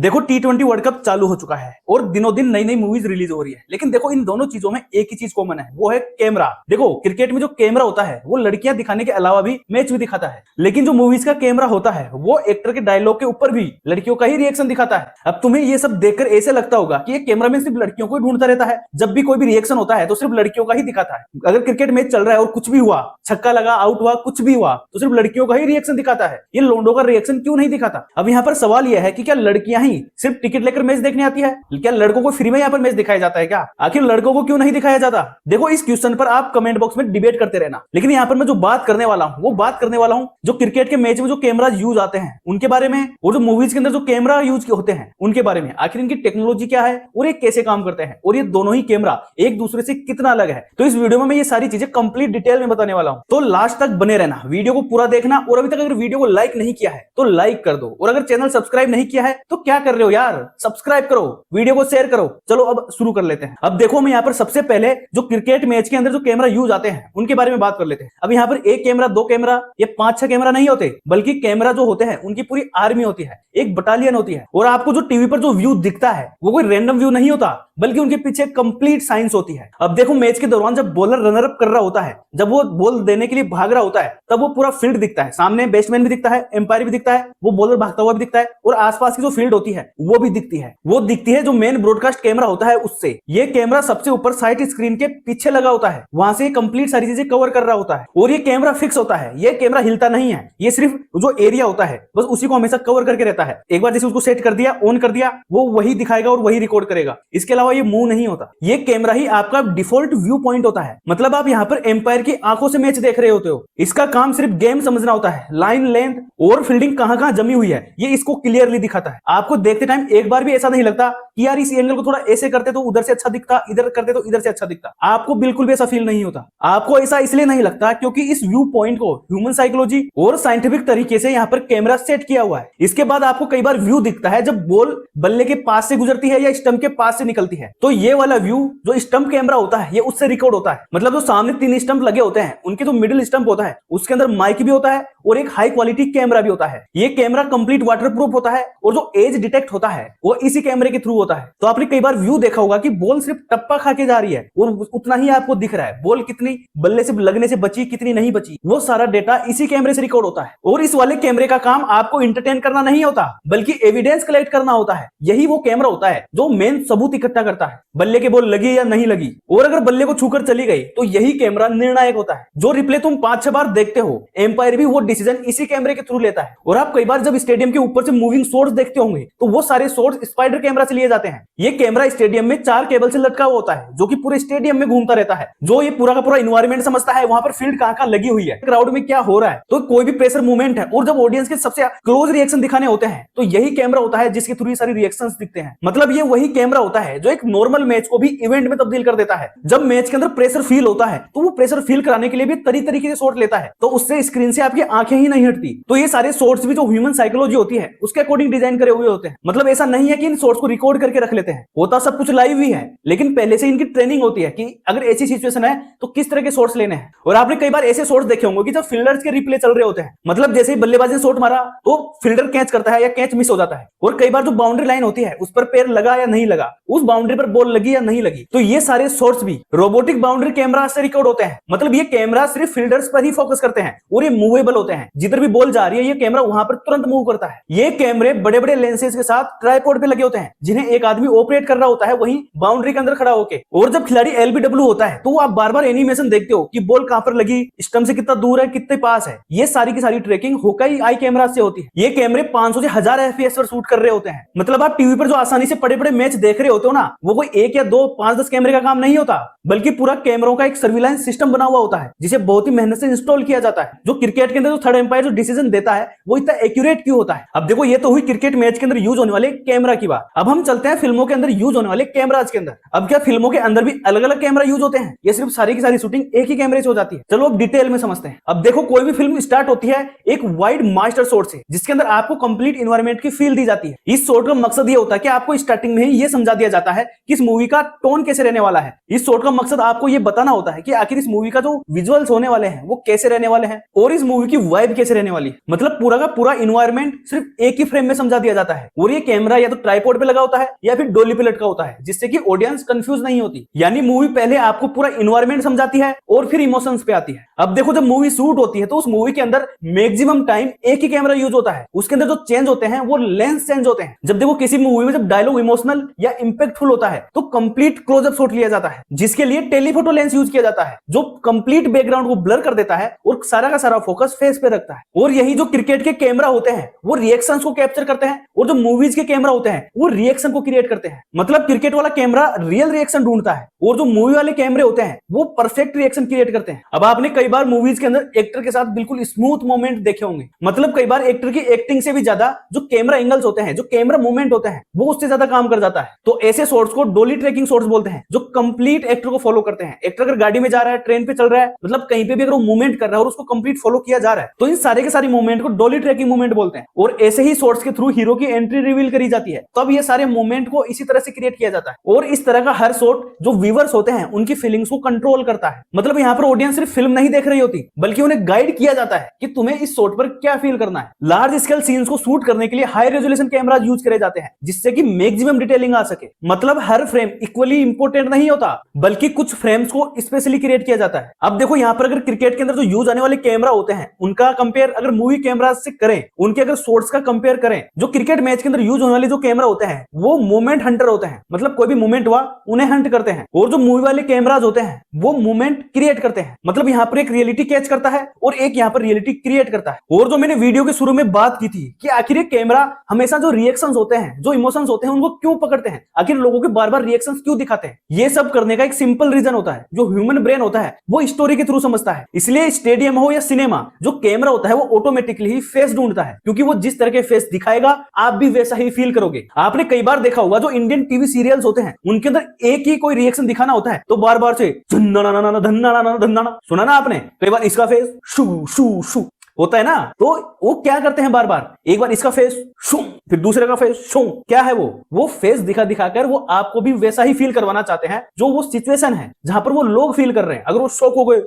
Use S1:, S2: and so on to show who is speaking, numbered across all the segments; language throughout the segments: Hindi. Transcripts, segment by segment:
S1: देखो T20 वर्ल्ड कप चालू हो चुका है और दिनों दिन नई नई मूवीज रिलीज हो रही है, लेकिन देखो इन दोनों चीजों में एक ही चीज कॉमन है, वो है कैमरा। देखो क्रिकेट में जो कैमरा होता है वो लड़कियां दिखाने के अलावा भी मैच भी दिखाता है, लेकिन जो मूवीज का कैमरा होता है वो एक्टर के डायलॉग के ऊपर भी लड़कियों का ही रिएक्शन दिखाता है। अब तुम्हें ये सब देखकर ऐसे लगता होगा कि ये कैमरामैन सिर्फ लड़कियों को ढूंढता रहता है, जब भी कोई भी रिएक्शन होता है तो सिर्फ लड़कियों का ही दिखाता है। अगर क्रिकेट मैच चल रहा है और कुछ भी हुआ, छक्का लगा, आउट हुआ, कुछ भी हुआ, तो सिर्फ लड़कियों का ही रिएक्शन दिखाता है। ये लोंडों का रिएक्शन क्यों नहीं दिखाता? अब यहाँ पर सवाल यह है कि क्या लड़कियां ही सिर्फ टिकट लेकर मैच देखने आती है? क्या लड़कों को फ्री में यहाँ पर मैच दिखाया जाता है क्या? आखिर लड़कों को क्यों नहीं दिखाया जाता? देखो इस क्वेश्चन पर आप कमेंट बॉक्स में डिबेट करते रहना, लेकिन यहाँ पर मैं जो बात करने वाला हूँ वो बात करने वाला हूँ जो क्रिकेट के मैच में जो कैमरा यूज आते हैं उनके बारे में, और जो मूवीज के अंदर जो कैमरा यूज होते हैं उनके बारे में। आखिर इनकी टेक्नोलॉजी क्या है और ये कैसे काम करते हैं, और ये दोनों ही कैमरा एक दूसरे से कितना अलग है। तो इस वीडियो में मैं ये सारी चीजें कंप्लीट डिटेल में बताने वाला हूँ, तो लास्ट तक बने रहना, वीडियो को पूरा देखना। और अभी तक अगर वीडियो को लाइक नहीं किया है तो लाइक कर दो, और अगर चैनल सब्सक्राइब नहीं किया है तो क्या कर रहे हो यार, सब्सक्राइब करो, वीडियो को शेयर करो। चलो अब शुरू कर लेते हैं। अब देखो मैं यहाँ पर सबसे पहले जो क्रिकेट मैच के अंदर जो कैमरा यूज आते हैं उनके बारे में बात कर लेते हैं। अब यहाँ पर एक कैमरा, दो कैमरा, ये 5-6 कैमरा नहीं होते, बल्कि कैमरा जो होते हैं उनकी पूरी आर्मी होती है, एक बटालियन होती है। और आपको जो टीवी पर जो व्यू दिखता है वो कोई रैंडम व्यू नहीं होता, बल्कि उनके पीछे कंप्लीट साइंस होती है। अब देखो मैच के दौरान जब बॉलर रनर अप कर रहा होता है, जब वो बॉल देने के लिए भाग रहा होता है, तब वो पूरा फील्ड दिखता है, सामने बैट्समैन भी दिखता है, एम्पायर भी दिखता है, वो बॉलर भागता हुआ भी दिखता है, और आसपास की जो फील्ड होती है वो भी दिखती है। वो दिखती है जो मेन ब्रॉडकास्ट कैमरा होता है उससे। ये कैमरा सबसे ऊपर साइड स्क्रीन के पीछे लगा होता है, वहां से कंप्लीट सारी चीजें कवर कर रहा होता है। और ये कैमरा फिक्स होता है, ये कैमरा हिलता नहीं है, ये सिर्फ जो एरिया होता है बस उसी को हमेशा कवर करके रहता है। एक बार जैसे उसको सेट कर दिया, ऑन कर दिया, वो वही दिखाएगा और वही रिकॉर्ड करेगा, इसके अलावा ये मूव नहीं होता। ये कैमरा ही आपका डिफॉल्ट व्यू पॉइंट होता है, मतलब आप यहाँ पर एम्पायर की आंखों से मैच देख रहे होते हो। इसका काम सिर्फ गेम समझना होता है, लाइन, लेंथ और फील्डिंग कहां कहां जमी हुई है ये इसको क्लियरली दिखाता है। आपको देखते टाइम एक बार भी ऐसा नहीं लगता कि यार इस एंगल को थोड़ा ऐसे करते तो उधर से अच्छा दिखता, इधर करते तो इधर से अच्छा दिखता। आपको बिल्कुल भी ऐसा फील नहीं होता। आपको ऐसा इसलिए नहीं लगता क्योंकि इस व्यू पॉइंट को ह्यूमन साइकोलॉजी और साइंटिफिक तरीके से यहाँ पर कैमरा सेट किया हुआ है। इसके बाद आपको कई बार व्यू दिखता है जब बॉल बल्ले के पास से गुजरती है या स्टंप के पास से निकलती है, तो ये वाला व्यू जो स्टंप कैमरा होता है ये उससे रिकॉर्ड होता है। मतलब जो सामने 3 स्टंप लगे होते हैं उनके जो मिडिल स्टंप होता है उसके अंदर माइक भी होता है और एक हाई क्वालिटी कैमरा भी होता है। ये कैमरा कंप्लीट वाटरप्रूफ होता है और जो एज डिटेक्ट होता है वो इसी कैमरे के थ्रू होता है। तो आपने कई बार व्यू देखा होगा कि बॉल सिर्फ टप्पा खा के जा रही है और उतना ही आपको दिख रहा है, बॉल कितनी बल्ले से लगने से बची, कितनी नहीं बची, वो सारा डेटा इसी कैमरे से रिकॉर्ड होता है। और इस वाले कैमरे का काम आपको इंटरटेन करना नहीं होता, बल्कि एविडेंस कलेक्ट करना होता है। यही वो कैमरा होता है जो मेन सबूत इकट्ठा करता है, बल्ले के बॉल लगी या नहीं लगी, और अगर बल्ले को छूकर चली गई तो यही कैमरा निर्णायक होता है। जो रिप्ले तुम 5-6 बार देखते हो, एम्पायर भी वो डिसीजन इसी कैमरे के थ्रू लेता है। और आप कई बार जब स्टेडियम के ऊपर से मूविंग शॉट्स देखते होंगे तो वो सारे शॉट्स स्पाइडर कैमरा से लिए जाते हैं। ये कैमरा स्टेडियम में 4 केबल से लटका हुआ होता है जो कि पूरे स्टेडियम में घूमता रहता है, जो ये पूरा का पूरा इन्वायरमेंट समझता है, वहां पर फील्ड कहां लगी हुई है, क्राउड में क्या हो रहा है, तो कोई भी प्रेशर मूवमेंट है, और जब ऑडियंस के सबसे क्लोज रिएक्शन दिखाने होते हैं तो यही कैमरा होता है जिसके थ्रू ये सारी रिएक्शंस दिखते हैं। मतलब ये वही कैमरा होता है जो एक नॉर्मल मैच को भी इवेंट में तब्दील कर देता है। जब मैच के अंदर प्रेशर फील होता है तो वो प्रेशर फील कराने के लिए भी तरीके से शॉट लेता है, तो उससे स्क्रीन से आपकी आंखें ही नहीं हटती। तो ये सारे शॉट्स भी जो ह्यूमन साइकोलॉजी होती है उसके अकॉर्डिंग डिजाइन करे हुए होते हैं। मतलब ऐसा नहीं है कि इन शॉट्स को रिकॉर्ड करके रख लेते हैं, होता सब कुछ लाइव ही है, लेकिन पहले से इनकी ट्रेनिंग होती है कि अगर ऐसी सिचुएशन है तो किस तरह के शॉट्स लेने हैं। और आपने कई बार ऐसे शॉट्स देखे होंगे कि जब फील्डर्स के रिप्ले चल रहे होते हैं, मतलब जैसे ही बल्लेबाज ने शॉट मारा तो फील्डर कैच करता है या कैच मिस हो जाता है, और कई बार जो बाउंड्री लाइन होती है उस पर पैर लगा या नहीं लगा, उस बाउंड्री पर बॉल लगी या नहीं लगी, तो ये सारे शॉट्स भी रोबोटिक बाउंड्री कैमरा से रिकॉर्ड होते हैं। मतलब ये कैमरा सिर्फ फील्डर्स पर ही फोकस करते हैं और ये मूवेबल होते हैं, जिधर भी बॉल जा रही है ये कैमरा वहां पर तुरंत मूव करता है। ये कैमरे बड़े बड़े लेंसेज के साथ ट्राइपॉड पे लगे होते हैं जिन्हें एक आदमी ऑपरेट कर रहा होता है वहीं बाउंड्री के अंदर खड़ा होके। और जब खिलाड़ी एलबीडब्ल्यू होता है तो आप बार बार एनिमेशन देखते हो कि बॉल कहां पर लगी, स्टंप से कितना दूर है, कितने पास है। ये सारी की सारी ट्रैकिंग होकाई आई कैमरा से होती है। ये कैमरे 500 से 1000 FPS पर शूट कर रहे होते हैं। मतलब आप टीवी पर जो आसानी से बड़े बड़े मैच देख रहे होते हो ना, वो कोई 1 या 2, 5-10 कैमरे का काम नहीं होता, बल्कि पूरा कैमरों का एक सर्विलांस सिस्टम बना हुआ होता है जिसे बहुत ही मेहनत से इंस्टॉल किया जाता है। जो क्रिकेट के अंदर जो थर्ड एम्पायर जो डिसीजन देता है वो इतना एक्यूरेट क्यों होता है। अब देखो ये तो हुई क्रिकेट मैच के अंदर यूज होने वाले कैमरा की बात। अब हम चलते हैं फिल्मों के अंदर यूज होने वाले कैमराज के अंदर। अब क्या फिल्मों के अंदर भी अलग अलग कैमरा यूज होते हैं, ये सिर्फ सारी की सारी शूटिंग एक ही कैमरे से हो जाती है? चलो अब डिटेल में समझते हैं। अब देखो कोई भी फिल्म स्टार्ट होती है एक वाइड मास्टर शॉट से, जिसके अंदर आपको कंप्लीट इन्वायरमेंट की फील दी जाती है। इस शॉट का मकसद ये होता है कि आपको स्टार्टिंग में ही ये समझा दिया जाता है कि इस मूवी का टोन कैसे रहने वाला है। इस शॉट का का मकसद आपको ये बताना होता है कि आखिर इस मूवी का जो विजुअल्स होने वाले हैं वो कैसे रहने वाले हैं और इस मूवी की वाइब कैसे रहने वाली है। मतलब पूरा का पूरा इन्वायरमेंट सिर्फ एक ही फ्रेम में समझा दिया जाता है और ये कैमरा या तो ट्राइपॉड पे लगा होता है या फिर डोली पे लटका होता है, जिससे कि ऑडियंस कंफ्यूज नहीं होती। यानी मूवी पहले आपको पूरा इन्वायरमेंट समझाती है और फिर इमोशंस पे आती है। अब देखो जब मूवी शूट होती है तो उस मूवी के अंदर मैक्सिमम टाइम एक ही कैमरा यूज होता है। उसके अंदर जो चेंज होते हैं वो लेंस चेंज होते हैं। जब देखो किसी मूवी में जब डायलॉग इमोशनल या इंपैक्टफुल होता है तो कंप्लीट क्लोजअप शॉट लिया जाता है, जिसके लिए टेलीफोटो लेंस यूज किया जाता है जो कंप्लीट बैकग्राउंड को ब्लर कर देता है और सारा का सारा फोकस फेस पे रखता है। और यही जो क्रिकेट के कैमरा होते हैं वो रिएक्शंस को कैप्चर करते हैं और जो मूवीज के कैमरा होते हैं वो रिएक्शन को क्रिएट करते हैं। मतलब क्रिकेट वाला कैमरा रियल रिएक्शन ढूंढता है और जो मूवी वाले कैमरे होते हैं वो परफेक्ट रिएक्शन क्रिएट करते हैं। अब आपने कई बार मूवीज के अंदर एक्टर के साथ बिल्कुल स्मूथ मोमेंट देखे होंगे। मतलब कई बार एक्टर की एक्टिंग से भी ज्यादा जो कैमरा एंगल्स होते हैं, जो कैमरा मूवमेंट होते हैं वो उससे ज्यादा काम कर जाता है। तो ऐसे शॉट्स को डोली ट्रैकिंग शॉट्स बोलते हैं जो कंप्लीट एक्टर को फॉलो करते हैं। एक्टर अगर गाड़ी में जा रहा है, ट्रेन पे चल रहा है, मतलब कहीं पे भी अगर वो मूवमेंट कर रहा है और उसको कंप्लीट फॉलो किया जा रहा है तो इन सारे के सारे मूवमेंट को डोली ट्रैकिंग मूवमेंट बोलते हैं। और ऐसे ही शॉट्स के थ्रू हीरो की एंट्री रिवील करी जाती है, तब ये सारे मूवमेंट को इसी तरह से क्रिएट किया जाता है। और इस तरह का हर शॉट जो व्यूअर्स होते हैं उनकी फीलिंग्स को कंट्रोल करता है। मतलब यहाँ पर ऑडियंस सिर्फ फिल्म नहीं देख रही होती बल्कि उन्हें गाइड किया जाता है कि तुम्हें इस शॉट पर क्या फील करना है। लार्ज स्केल सीन्स को शूट करने के लिए हाई रेजोल्यूशन कैमरास यूज करे जाते हैं जिससे कि मैक्सिमम डिटेलिंग आ सके। मतलब हर फ्रेम इक्वली इंपोर्टेंट नहीं होता बल्कि कुछ फ्रेम्स को स्पेशली क्रिएट किया जाता है। अब देखो यहाँ पर अगर क्रिकेट के अंदर जो यूज आने वाले कैमरा होते हैं उनका कंपेयर अगर मूवी कैमरा से करें, उनके अगर शॉट्स का कंपेयर करें, जो क्रिकेट मैच के अंदर यूज होने वाले जो कैमरा होते हैं वो मूवमेंट हंटर होते हैं। मतलब कोई भी मूवमेंट हुआ उन्हें हंट करते हैं और जो मूवी वाले कैमराज होते हैं वो मूवमेंट क्रिएट करते हैं। मतलब यहाँ पर एक रियलिटी कैच करता है और एक यहाँ पर रियलिटी क्रिएट करता है। और जो मैंने वीडियो के शुरू में बात की थी कि आखिर ये कैमरा हमेशा जो रिएक्शंस होते हैं, जो इमोशंस होते हैं उनको क्यों पकड़ते हैं, आखिर लोगों के बार बार रिएक्शंस क्यों दिखाते हैं, ये सब करने का एक सिंपल रीजन होता है। जो ह्यूमन ब्रेन होता है वो स्टोरी के थ्रू समझता है। इसलिए स्टेडियम हो या सिनेमा, जो कैमरा होता है वो ऑटोमेटिकली ही फेस ढूंढता है, क्योंकि वो जिस तरह के फेस दिखाएगा आप भी वैसा ही फील करोगे। आपने कई बार देखा होगा जो इंडियन टीवी सीरियल्स होते हैं उनके अंदर एक ही कोई रिएक्शन दिखाना होता है तो बार बार से धन्ना सुना ना आपने, कई बार इसका फेस शू शू शू होता है ना, तो वो क्या करते हैं बार बार, एक बार इसका फेस शू फिर दूसरे का फेस शू, क्या है वो फेस दिखा दिखाकर वो आपको भी वैसा ही फील करवाना चाहते हैं जो वो सिचुएशन है जहां पर वो लोग फील कर रहे हैं। अगर वो शॉक हो गए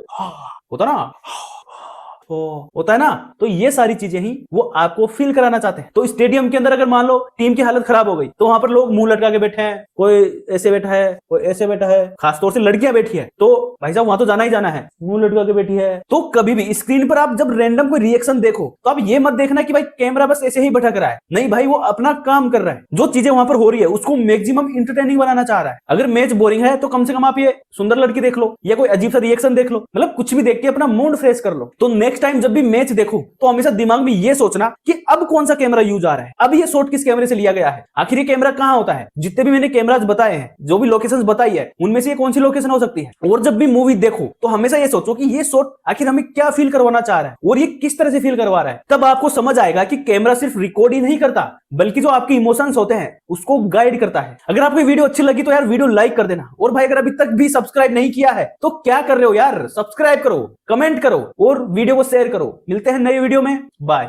S1: होता ना होता है ना, तो ये सारी चीजें ही वो आपको फील कराना चाहते हैं। तो स्टेडियम के अंदर अगर मान लो टीम की हालत खराब हो गई तो वहां पर लोग मुंह लटका के बैठे हैं, कोई ऐसे बैठा है, कोई ऐसे बैठा है, खासतौर से लड़कियां बैठी है तो भाई साहब वहां तो जाना ही जाना है, मुंह लटका के बैठी है। तो कभी भी स्क्रीन पर आप जब रैंडम कोई रिएक्शन देखो तो आप ये मत देखना कि भाई कैमरा बस ऐसे ही भटक रहा है, नहीं भाई वो अपना काम कर रहा है। जो चीजें वहां पर हो रही है उसको मैक्सिमम इंटरटेनिंग बनाना चाह रहा है। अगर मैच बोरिंग है तो कम से कम आप ये सुंदर लड़की देख लो या कोई अजीब सा रिएक्शन देख लो, मतलब कुछ भी देख के अपना मूड फ्रेश कर लो। तो नेक्स्ट टाइम जब भी मैच देखो तो हमेशा दिमाग में ये सोचना कि अब कौन सा कैमरा यूज आ रहा है, अब ये शॉट किस कैमरे से लिया गया है, आखिर ये कैमरा कहां होता है। जितने भी मैंने कैमराज बताए हैं, जो भी लोकेशंस बताई है, उनमें से ये कौन सी लोकेशन हो सकती है। और जब भी मूवी देखो तो हमेशा ये सोचो कि ये शॉट आखिर हमें क्या फील करवाना चाह रहा है और ये किस तरह से फील करवा रहा है। तब आपको समझ आएगा कि कैमरा सिर्फ रिकॉर्ड ही नहीं करता बल्कि जो आपके इमोशंस होते हैं उसको गाइड करता है। अगर आपको वीडियो अच्छी लगी तो यार वीडियो लाइक कर देना, और भाई अगर अभी तक भी सब्सक्राइब नहीं किया है तो क्या कर रहे हो यार, सब्सक्राइब करो, कमेंट करो और वीडियो को शेयर करो। मिलते हैं नए वीडियो में, बाय।